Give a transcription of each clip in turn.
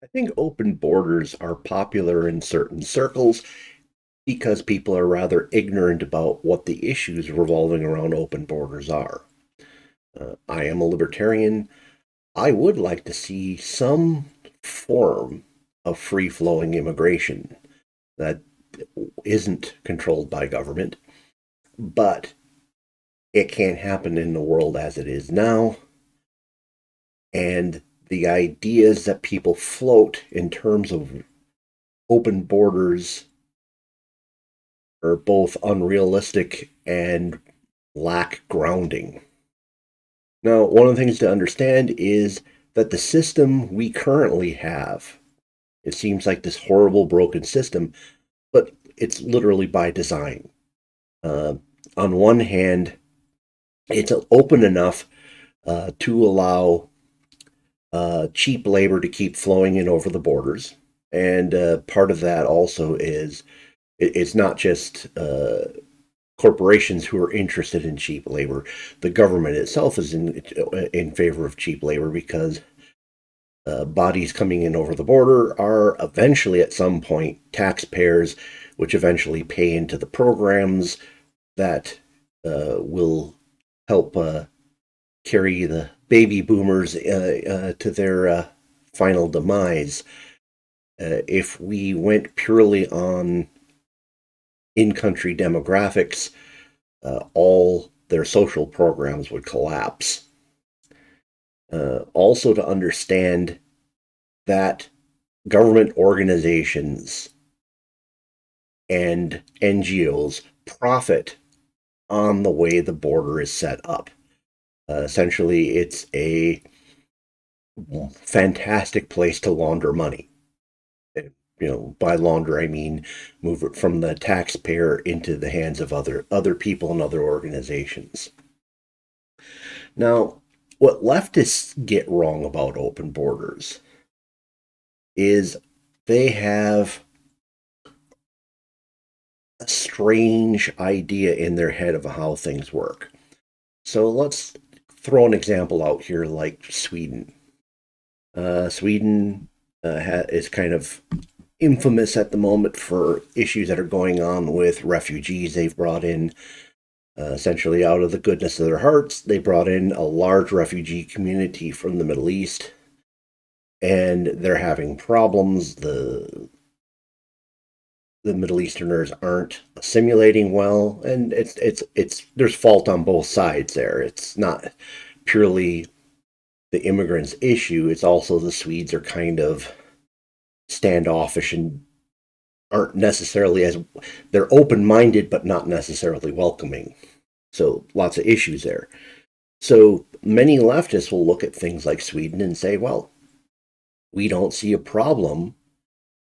I think open borders are popular in certain circles because people are rather ignorant about what the issues revolving around open borders are. I am a libertarian. I would like to see some form of free flowing immigration that isn't controlled by government, but it can't happen in the world as it is now. And the ideas that people float in terms of open borders are both unrealistic and lack grounding. Now, one of the things to understand is that the system we currently have, it seems like this horrible broken system, but it's literally by design. Uh, on one hand, it's open enough to allow cheap labor to keep flowing in over the borders. And part of that also is it's not just corporations who are interested in cheap labor. The government itself is in favor of cheap labor because bodies coming in over the border are eventually, at some point, taxpayers, which eventually pay into the programs that will help carry the baby boomers to their final demise. If we went purely on in-country demographics, all their social programs would collapse. Also, to understand that government organizations and NGOs profit on the way the border is set up. Essentially, it's a fantastic place to launder money. By launder I mean move it from the taxpayer into the hands of other people and other organizations. Now, what leftists get wrong about open borders is they have a strange idea in their head of how things work. So let's throw an example out here like Sweden. Sweden is kind of infamous at the moment for issues that are going on with refugees they've brought in. Essentially, out of the goodness of their hearts, they brought in a large refugee community from the Middle East, and they're having problems. The Middle Easterners aren't assimilating well, and it's there's fault on both sides there. It's not purely the immigrants' issue. It's also the Swedes are kind of standoffish and aren't necessarily as they're open-minded but not necessarily welcoming. So lots of issues there. So many leftists will look at things like Sweden and say, well, we don't see a problem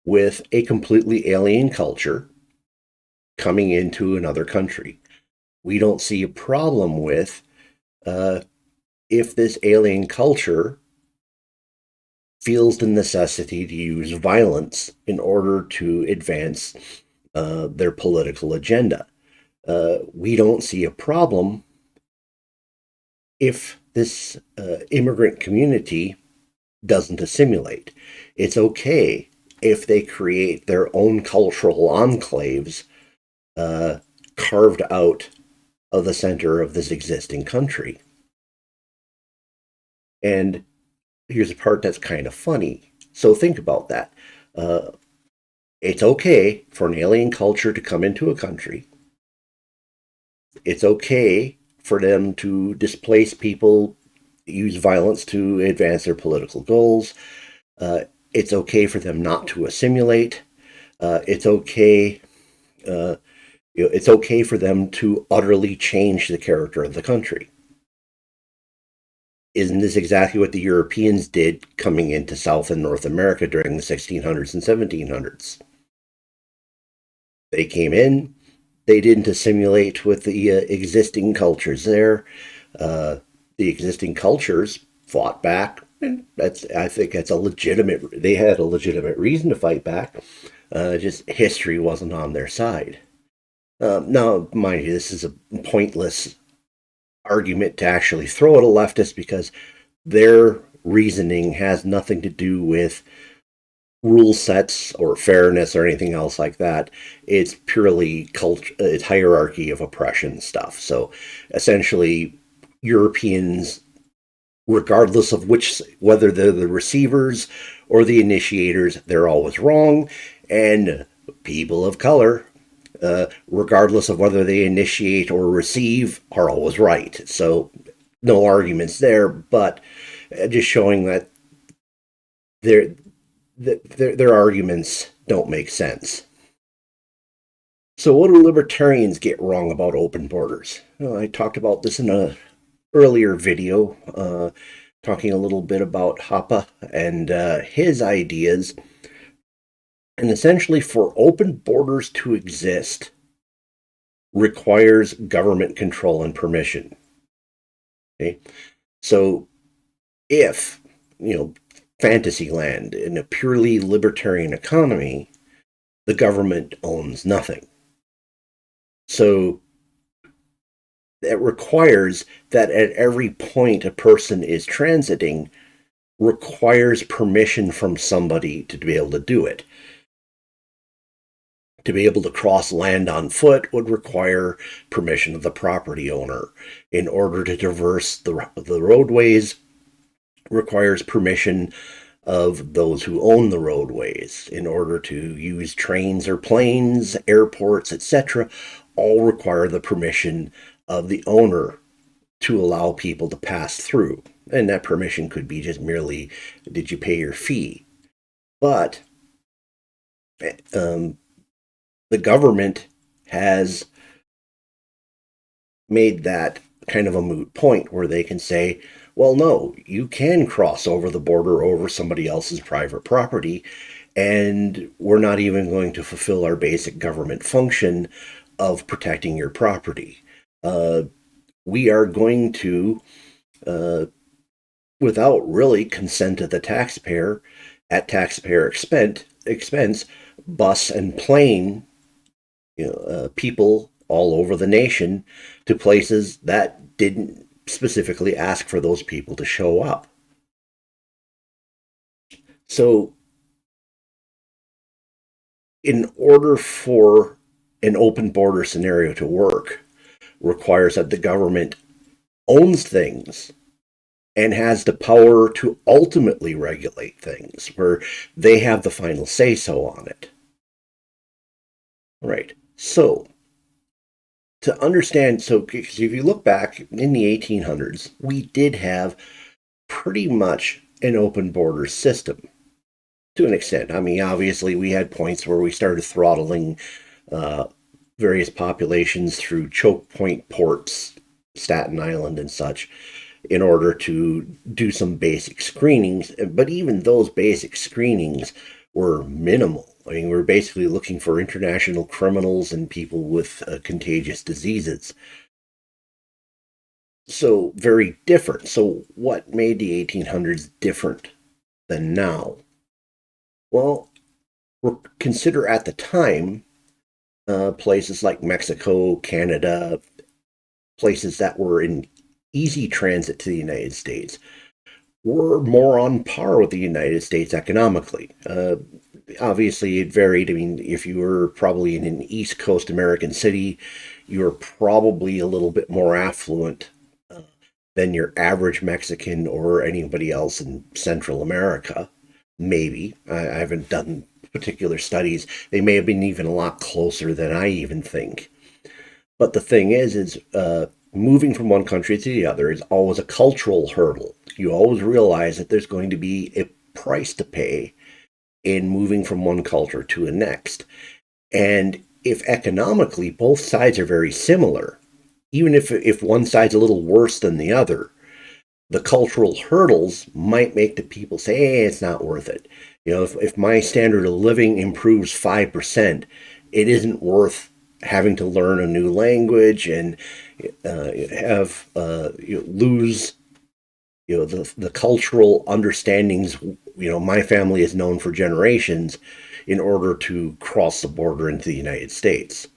with a completely alien culture coming into another country. We don't see a problem with uh, if this alien culture feels the necessity to use violence in order to advance their political agenda. We don't see a problem if this immigrant community doesn't assimilate. It's okay if they create their own cultural enclaves uh, carved out of the center of this existing country. And here's a part that's kind of funny. So think about that. Uh, it's okay for an alien culture to come into a country. It's okay for them to displace people, use violence to advance their political goals. It's okay for them not to assimilate. It's okay. Uh, it's okay for them to utterly change the character of the country. Isn't this exactly what the Europeans did coming into South and North America during the 1600s and 1700s? They came in, they didn't assimilate with the existing cultures there. Uh, the existing cultures fought back, and I think that's a legitimate. They had a legitimate reason to fight back. Just history wasn't on their side. Now, mind you, this is a pointless argument to actually throw at a leftist because their reasoning has nothing to do with rule sets or fairness or anything else like that. It's purely culture, it's hierarchy of oppression stuff. So essentially, Europeans, regardless of whether they're the receivers or the initiators, they're always wrong. And people of color, regardless of whether they initiate or receive, are always right. So no arguments there, but just showing that their their arguments don't make sense. So what do libertarians get wrong about open borders? Well, I talked about this in a earlier video, talking a little bit about Hoppe and his ideas. And essentially, for open borders to exist, requires government control and permission. Okay, so if Fantasyland in a purely libertarian economy, the government owns nothing. So that requires that at every point a person is transiting requires permission from somebody to be able to do it. To be able to cross land on foot would require permission of the property owner. In order to traverse the roadways, requires permission of those who own the roadways. In order to use trains or planes, airports, etc., all require the permission of the owner to allow people to pass through. And that permission could be just merely, did you pay your fee? But the government has made that kind of a moot point where they can say, well, no, you can cross over the border over somebody else's private property, and we're not even going to fulfill our basic government function of protecting your property. We are going to, without really consent of the taxpayer, at taxpayer expense, bus and plane people all over the nation to places that didn't specifically ask for those people to show up. So, in order for an open border scenario to work, requires that the government owns things and has the power to ultimately regulate things, where they have the final say so on it. Right. So, to understand, so if you look back in the 1800s, we did have pretty much an open border system to an extent. I mean, obviously, we had points where we started throttling various populations through choke point ports, Staten Island and such, in order to do some basic screenings. But even those basic screenings were minimal. I mean, we're basically looking for international criminals and people with contagious diseases. So, very different. So, what made the 1800s different than now? Well, consider at the time places like Mexico, Canada, places that were in easy transit to the United States were more on par with the United States economically. Obviously, it varied. I mean, if you were probably in an East Coast American city, you were probably a little bit more affluent than your average Mexican or anybody else in Central America. Maybe. I haven't done particular studies. They may have been even a lot closer than I even think. But the thing is moving from one country to the other is always a cultural hurdle. You always realize that there's going to be a price to pay in moving from one culture to the next. And if economically both sides are very similar, even if one side's a little worse than the other, the cultural hurdles might make the people say, hey, it's not worth it. If my standard of living improves 5%, it isn't worth having to learn a new language and lose the cultural understandings my family is known for generations in order to cross the border into the United States.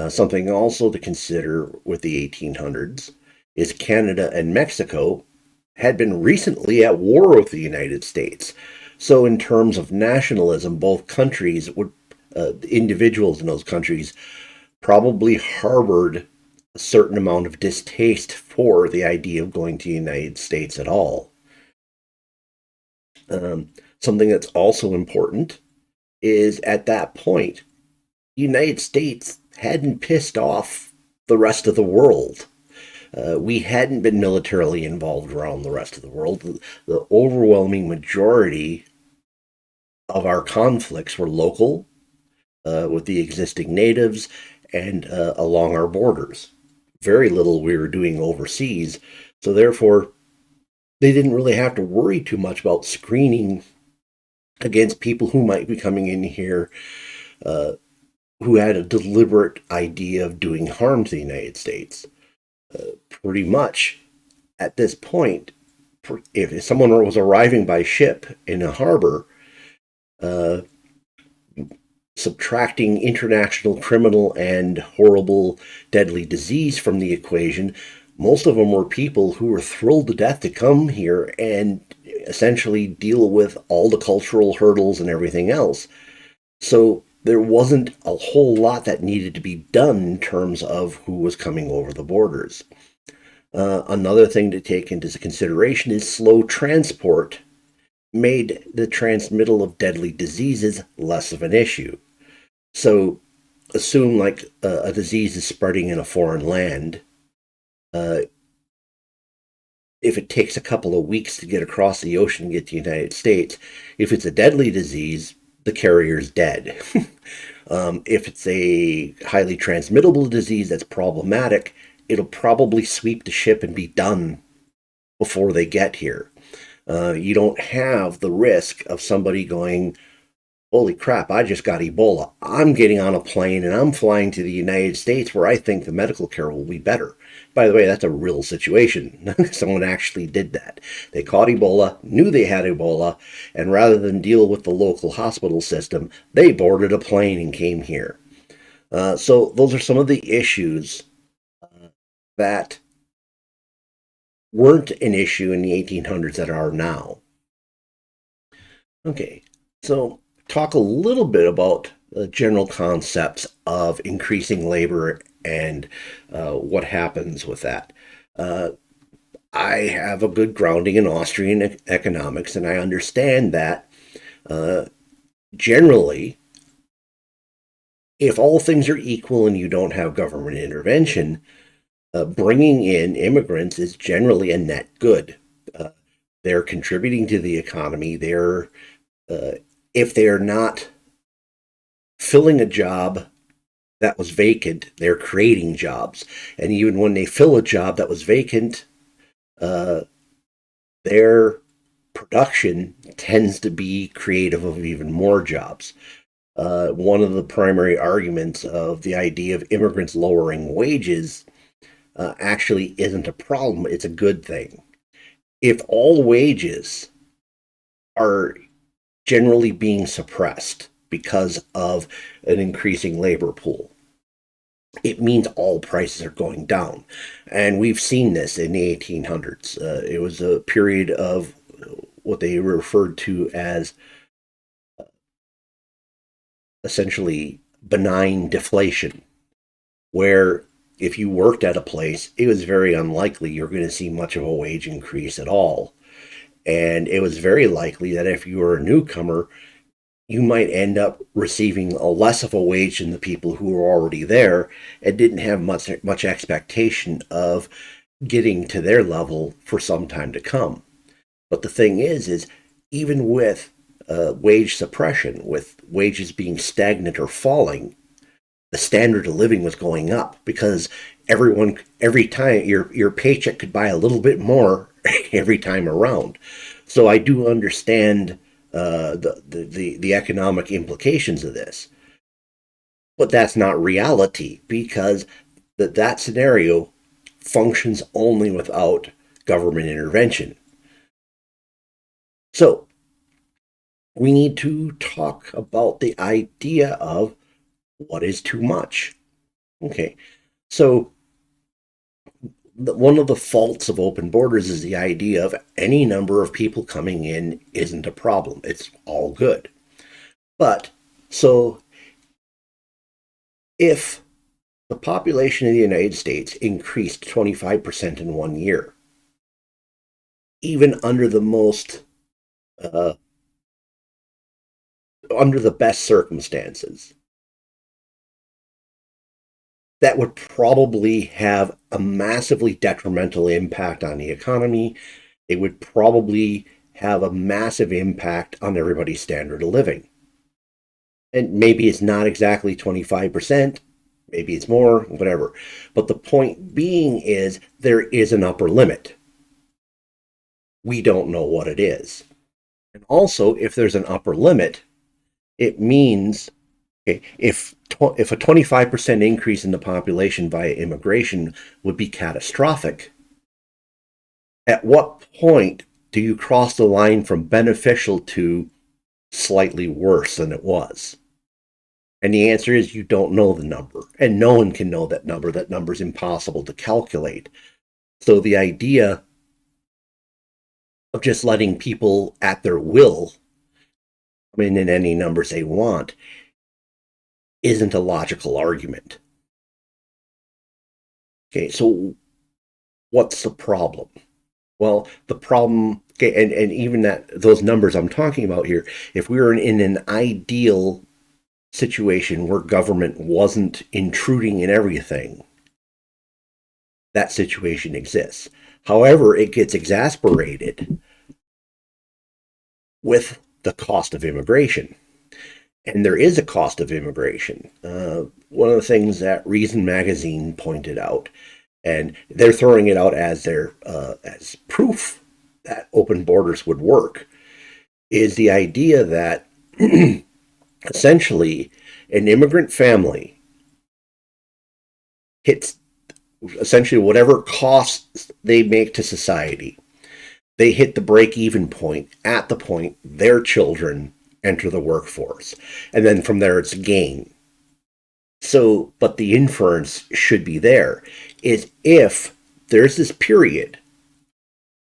Something also to consider with the 1800s is Canada and Mexico had been recently at war with the United States. So, in terms of nationalism, both countries would, individuals in those countries probably harbored a certain amount of distaste for the idea of going to the United States at all. Something that's also important is at that point, the United States hadn't pissed off the rest of the world. We hadn't been militarily involved around the rest of the world. The overwhelming majority of our conflicts were local, with the existing natives and along our borders. Very little we were doing overseas. So, therefore, they didn't really have to worry too much about screening against people who might be coming in here uh, who had a deliberate idea of doing harm to the United States. Pretty much at this point, if someone was arriving by ship in a harbor, uh, subtracting international criminal and horrible deadly disease from the equation, most of them were people who were thrilled to death to come here and essentially deal with all the cultural hurdles and everything else. So there wasn't a whole lot that needed to be done in terms of who was coming over the borders. Another thing to take into consideration is slow transport made the transmittal of deadly diseases less of an issue. So assume like a disease is spreading in a foreign land. Uh, if it takes a couple of weeks to get across the ocean and get to the United States, if it's a deadly disease, the carrier's dead. If it's a highly transmittable disease that's problematic, it'll probably sweep the ship and be done before they get here. You don't have the risk of somebody going, holy crap, I just got Ebola. I'm getting on a plane and I'm flying to the United States where I think the medical care will be better. By the way, that's a real situation. Someone actually did that. They caught Ebola, knew they had Ebola, and rather than deal with the local hospital system, they boarded a plane and came here. So those are some of the issues that weren't an issue in the 1800s that are now. Okay, so talk a little bit about the general concepts of increasing labor and what happens with that. Uh, I have a good grounding in Austrian economics, and I understand that uh, generally, if all things are equal and you don't have government intervention, bringing in immigrants is generally a net good. Uh, they're contributing to the economy. Uh, if they're not filling a job that was vacant, they're creating jobs. And even when they fill a job that was vacant, uh, their production tends to be creative of even more jobs. One of the primary arguments of the idea of immigrants lowering wages actually isn't a problem, it's a good thing. If all wages are generally being suppressed because of an increasing labor pool, it means all prices are going down. And we've seen this in the 1800s. It was a period of what they referred to as essentially benign deflation, where if you worked at a place, it was very unlikely you're going to see much of a wage increase at all. And it was very likely that if you were a newcomer, you might end up receiving a less of a wage than the people who were already there and didn't have much expectation of getting to their level for some time to come. But the thing is even with wage suppression, with wages being stagnant or falling, the standard of living was going up because every time your paycheck could buy a little bit more every time around. So I do understand the economic implications of this, but that's not reality because that scenario functions only without government intervention. So we need to talk about the idea of what is too much. Okay, so one of the faults of open borders is the idea of any number of people coming in isn't a problem. It's all good. But so if the population of the United States increased 25% in 1 year, even under the most uh, under the best circumstances, that would probably have a massively detrimental impact on the economy. It would probably have a massive impact on everybody's standard of living. And maybe it's not exactly 25%, maybe it's more, whatever. But the point being is there is an upper limit. We don't know what it is. And also, if there's an upper limit, it means okay, if a 25% increase in the population via immigration would be catastrophic, at what point do you cross the line from beneficial to slightly worse than it was? And the answer is you don't know the number, and no one can know that number. That number is impossible to calculate. So the idea of just letting people at their will come in any numbers they want isn't a logical argument. Okay, so what's the problem? Well, the problem, okay, and even that those numbers I'm talking about here, if we were in an ideal situation where government wasn't intruding in everything, that situation exists. However, it gets exasperated with the cost of immigration. And there is a cost of immigration. One of the things that Reason Magazine pointed out, and they're throwing it out as as proof that open borders would work, is the idea that essentially an immigrant family hits essentially whatever costs they make to society. They hit the break-even point at the point their children enter the workforce. And then from there, it's a gain. So, but the inference should be there is if there's this period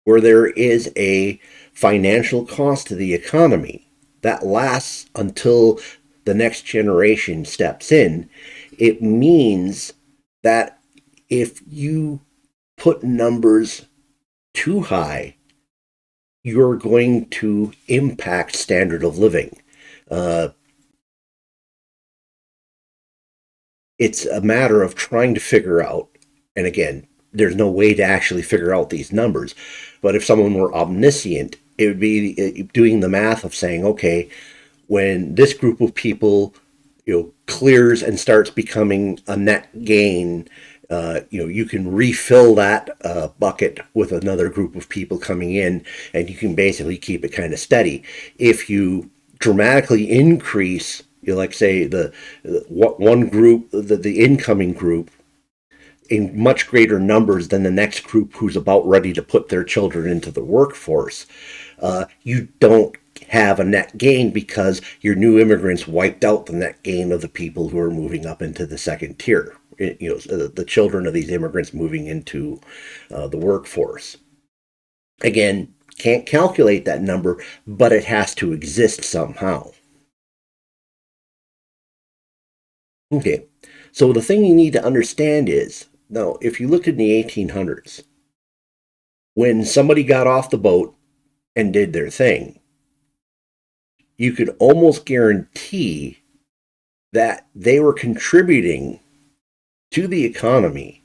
where there is a financial cost to the economy that lasts until the next generation steps in, it means that if you put numbers too high, you're going to impact standard of living. It's a matter of trying to figure out, and again, there's no way to actually figure out these numbers, but if someone were omniscient, it would be doing the math of saying, okay, when this group of people, clears and starts becoming a net gain, you can refill that bucket with another group of people coming in, and you can basically keep it kind of steady. If you dramatically increase, like say the one group, the incoming group, in much greater numbers than the next group who's about ready to put their children into the workforce, you don't have a net gain because your new immigrants wiped out the net gain of the people who are moving up into the second tier. The children of these immigrants moving into the workforce. Again, can't calculate that number, but it has to exist somehow. Okay, so the thing you need to understand is, now, if you look in the 1800s, when somebody got off the boat and did their thing, you could almost guarantee that they were contributing to the economy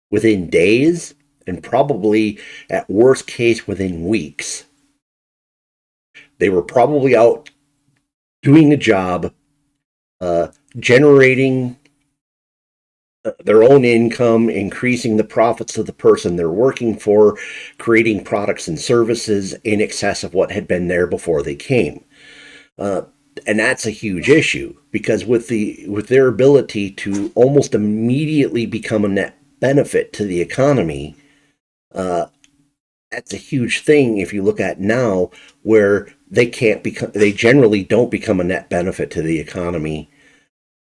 within days and probably at worst case within weeks. They were probably out doing a job, generating their own income, increasing the profits of the person they're working for, creating products and services in excess of what had been there before they came. And that's a huge issue because with their ability to almost immediately become a net benefit to the economy, that's a huge thing if you look at now, where they generally don't become a net benefit to the economy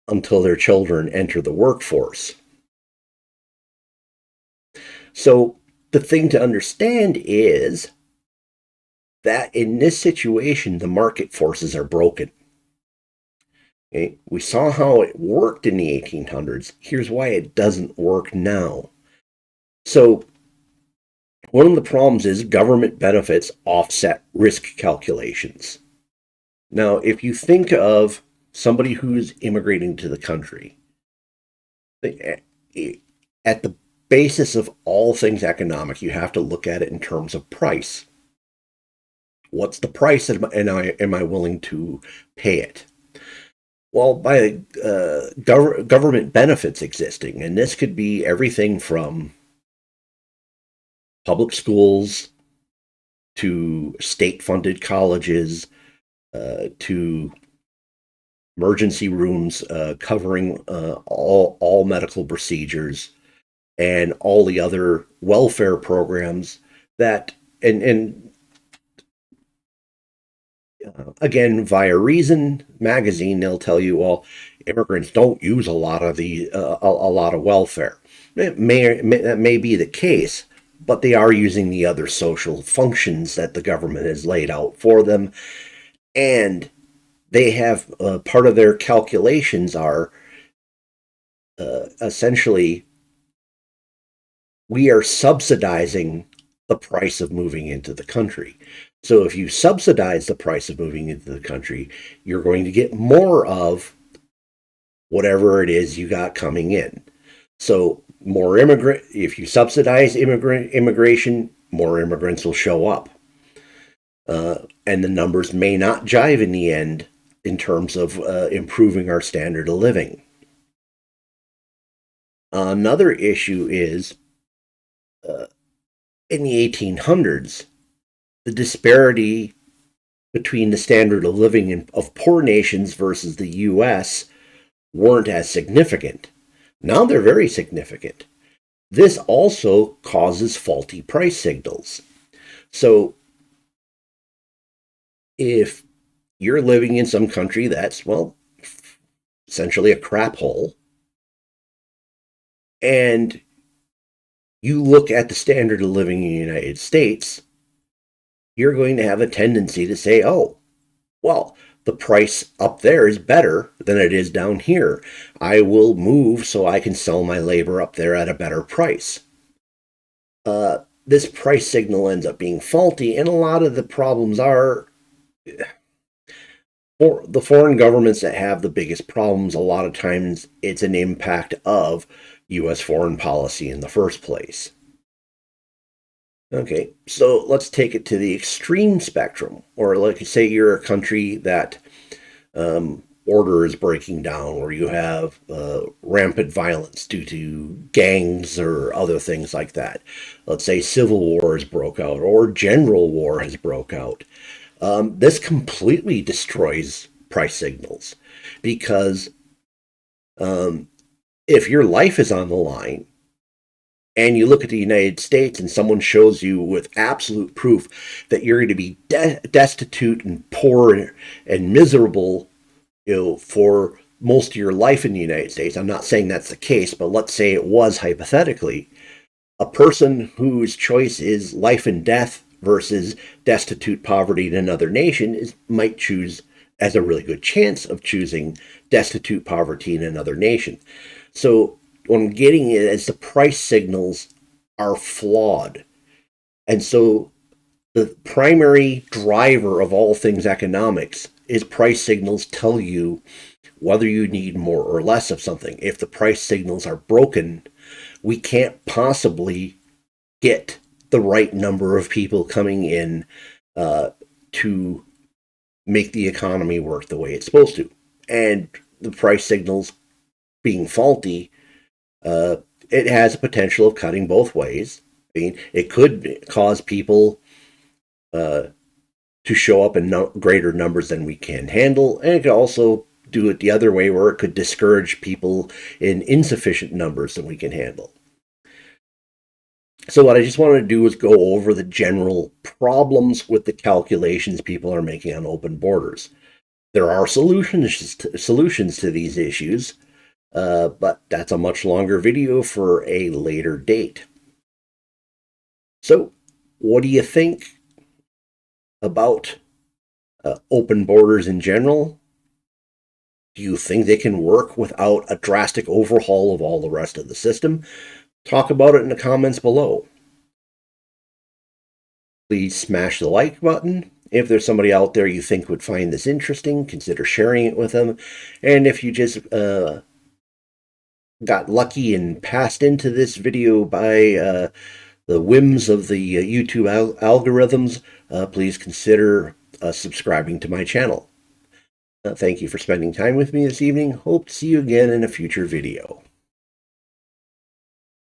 until their children enter the workforce. So the thing to understand is that in this situation, the market forces are broken. Okay? We saw how it worked in the 1800s. Here's why it doesn't work now. So one of the problems is government benefits offset risk calculations. Now, if you think of somebody who's immigrating to the country, at the basis of all things economic, you have to look at it in terms of price. What's the price, and am I willing to pay it? Well, by government benefits existing, and this could be everything from public schools to state-funded colleges to emergency rooms covering all medical procedures and all the other welfare programs that and again, via Reason magazine, they'll tell you, well, immigrants don't use a lot of a lot of welfare. That may be the case, but they are using the other social functions that the government has laid out for them, and they have part of their calculations are essentially we are subsidizing the price of moving into the country. So if you subsidize the price of moving into the country, you're going to get more of whatever it is you got coming in. So more immigrant, if you subsidize immigration, more immigrants will show up. And the numbers may not jive in the end in terms of improving our standard of living. Another issue is in the 1800s, the disparity between the standard of living of poor nations versus the US weren't as significant. Now they're very significant. This also causes faulty price signals. So if you're living in some country that's, well, essentially a crap hole, and you look at the standard of living in the United States, you're going to have a tendency to say, oh, well, the price up there is better than it is down here. I will move so I can sell my labor up there at a better price. This price signal ends up being faulty, and a lot of the problems are for the foreign governments that have the biggest problems. A lot of times it's an impact of U.S. foreign policy in the first place. Okay, so let's take it to the extreme spectrum, or like you say you're a country that order is breaking down, or you have rampant violence due to gangs or other things like that. Let's say civil war has broke out, or general war has broke out. This completely destroys price signals because if your life is on the line, and you look at the United States and someone shows you with absolute proof that you're going to be destitute and poor and miserable, for most of your life in the United States. I'm not saying that's the case, but let's say it was hypothetically. A person whose choice is life and death versus destitute poverty in another nation might choose, as a really good chance of choosing destitute poverty in another nation. So what I'm getting at is the price signals are flawed. And so the primary driver of all things economics is price signals tell you whether you need more or less of something. If the price signals are broken, we can't possibly get the right number of people coming in to make the economy work the way it's supposed to. And the price signals being faulty, it has a potential of cutting both ways. I mean, it could cause people to show up in greater numbers than we can handle, and it could also do it the other way, where it could discourage people in insufficient numbers than we can handle. So what I just wanted to do is go over the general problems with the calculations people are making on open borders. There are solutions to these issues, but that's a much longer video for a later date. So, what do you think about open borders in general? Do you think they can work without a drastic overhaul of all the rest of the system? Talk about it in the comments below. Please smash the like button. If there's somebody out there you think would find this interesting, consider sharing it with them. And if you just got lucky and passed into this video by the whims of the YouTube algorithms, please consider subscribing to my channel. Thank you for spending time with me this evening. Hope to see you again in a future video.